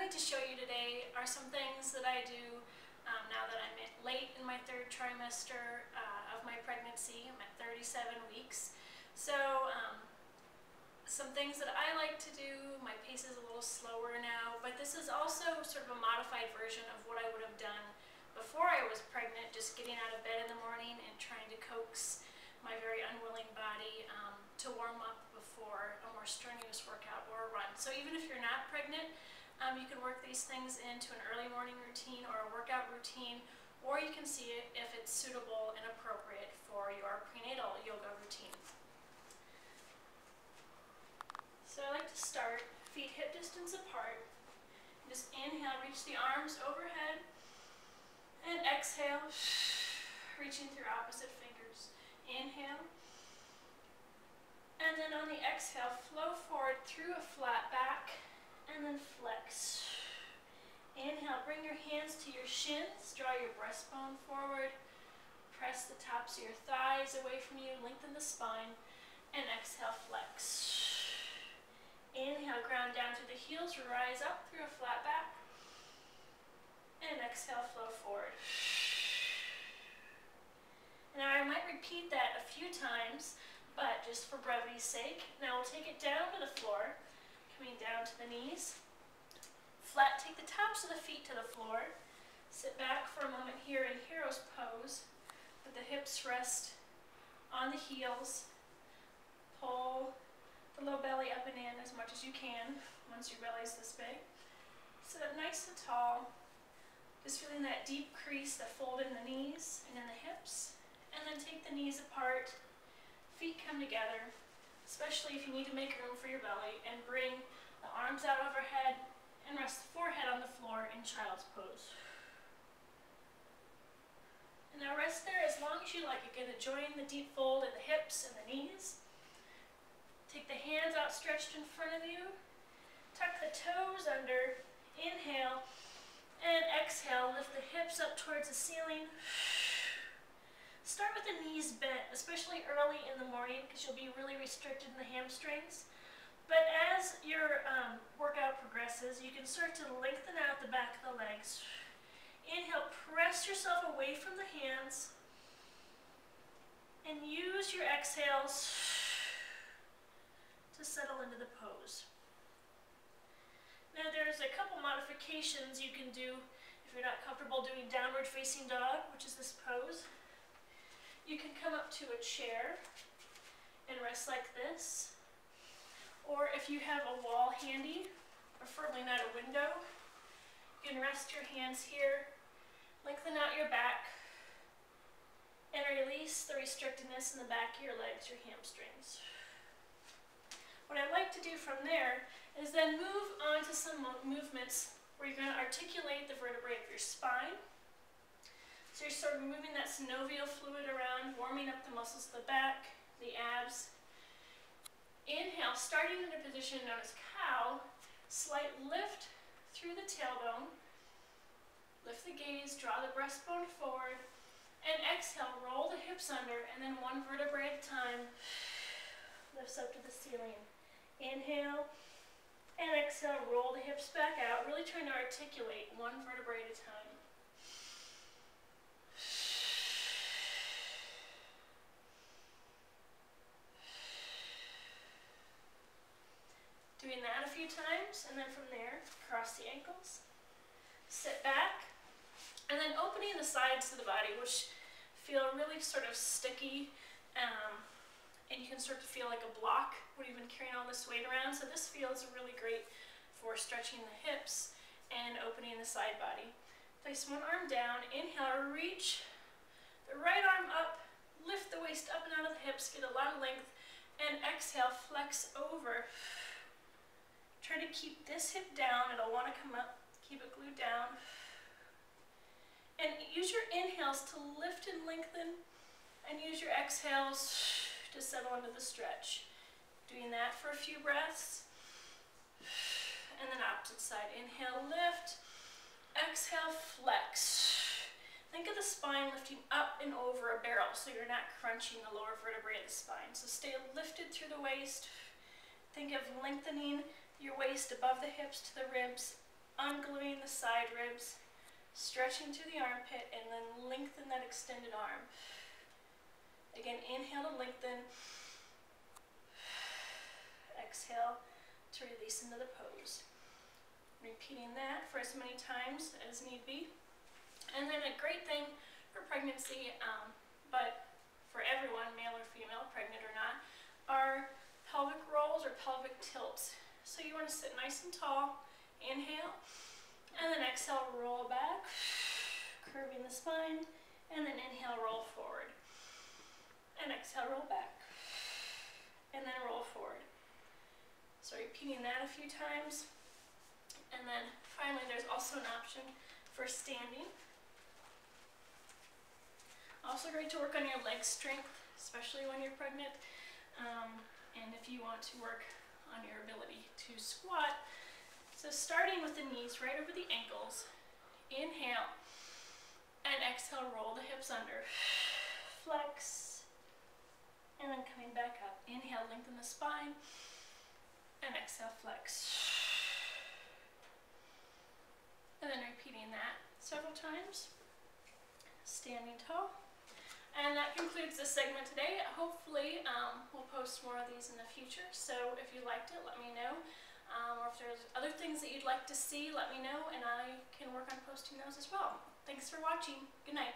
going to show you today are some things that I do now that I'm late in my third trimester of my pregnancy. I'm at 37 weeks. So some things that I like to do. My pace is a little slower now, but this is also sort of a modified version of what I would have done before I was pregnant, just getting out of bed in the morning and trying to coax my very unwilling body to warm up before a more strenuous workout or a run. So even if you're not pregnant, you can work these things into an early morning routine or a workout routine, or you can see it if it's suitable and appropriate for your prenatal yoga routine. So I like to start feet hip distance apart. Just inhale, reach the arms overhead, and exhale, reaching through opposite fingers. Inhale, and then on the exhale, flow forward through a flat back, and then flex. Inhale, bring your hands to your shins, draw your breastbone forward, press the tops of your thighs away from you, lengthen the spine, and exhale, flex. Inhale, ground down through the heels, rise up through a flat back, and exhale, flow forward. Now I might repeat that a few times, but just for brevity's sake. Now we'll take it down to the floor, coming down to the knees. Flat, take the tops of the feet to the floor. Sit back for a moment here in hero's pose, with the hips rest on the heels. Pull the low belly up and in as much as you can once your belly's this big. Sit up nice and tall, just feeling that deep crease, that fold in the knees and in the hips. And then take the knees apart, feet come together, especially if you need to make room for your belly, and bring the arms out overhead and rest the forehead on the floor in child's pose. And now rest there as long as you like. Again, enjoying the deep fold in the hips and the knees. Take the hands outstretched in front of you. Tuck the toes under. Inhale and exhale. Lift the hips up towards the ceiling. Start with the knees bent, especially early in the morning because you'll be really restricted in the hamstrings. But as your workout progresses, you can start to lengthen out the back of the legs. Inhale, press yourself away from the hands and use your exhales to settle into the pose. Now there's a couple modifications you can do if you're not comfortable doing downward facing dog, which is this pose. You can come up to a chair and rest like this. Or if you have a wall handy, preferably not a window, you can rest your hands here, lengthen out your back, and release the restrictedness in the back of your legs, your hamstrings. What I like to do from there is then move on to some movements where you're going to articulate the vertebrae of your spine. So you're sort of moving that synovial fluid around, warming up the muscles of the back, the abs. Inhale, starting in a position known as cow, slight lift through the tailbone. Lift the gaze, draw the breastbone forward, and exhale, roll the hips under, and then one vertebrae at a time, lifts up to the ceiling. Inhale, and exhale, roll the hips back out, really trying to articulate one vertebrae at a time. Doing that a few times, and then from there, cross the ankles, sit back, and then opening the sides of the body, which feel really sort of sticky, and you can start to feel like a block when you've been carrying all this weight around. So this feels really great for stretching the hips and opening the side body. Place one arm down, inhale, reach the right arm up, lift the waist up and out of the hips, get a lot of length, and exhale, flex over. Try to keep this hip down, it'll want to come up, keep it glued down. And use your inhales to lift and lengthen, and use your exhales to settle into the stretch. Doing that for a few breaths. And then opposite side, inhale, lift, exhale, flex. Think of the spine lifting up and over a barrel, so you're not crunching the lower vertebrae of the spine. So stay lifted through the waist. Think of lengthening your waist above the hips to the ribs, ungluing the side ribs, stretching to the armpit, and then lengthen that extended arm. Again, inhale to lengthen. Exhale to release into the pose. Repeating that for as many times as need be. And then a great thing for pregnancy, but for everyone, male or female, pregnant or not, are pelvic rolls or pelvic tilts. So you want to sit nice and tall, inhale, and then exhale, roll back, curving the spine, and then inhale, roll forward. And exhale, roll back, and then roll forward. So repeating that a few times. And then finally, there's also an option for standing. Also great to work on your leg strength, especially when you're pregnant. And if you want to work on your ability to squat. So starting with the knees right over the ankles. Inhale. And exhale, roll the hips under. Flex. And then coming back up. Inhale, lengthen the spine. And exhale, flex. And then repeating that several times. Standing tall. And that concludes this segment today. Hopefully we'll post more of these in the future. So if you liked it, let me know. Or if there's other things that you'd like to see, let me know, and I can work on posting those as well. Thanks for watching. Good night.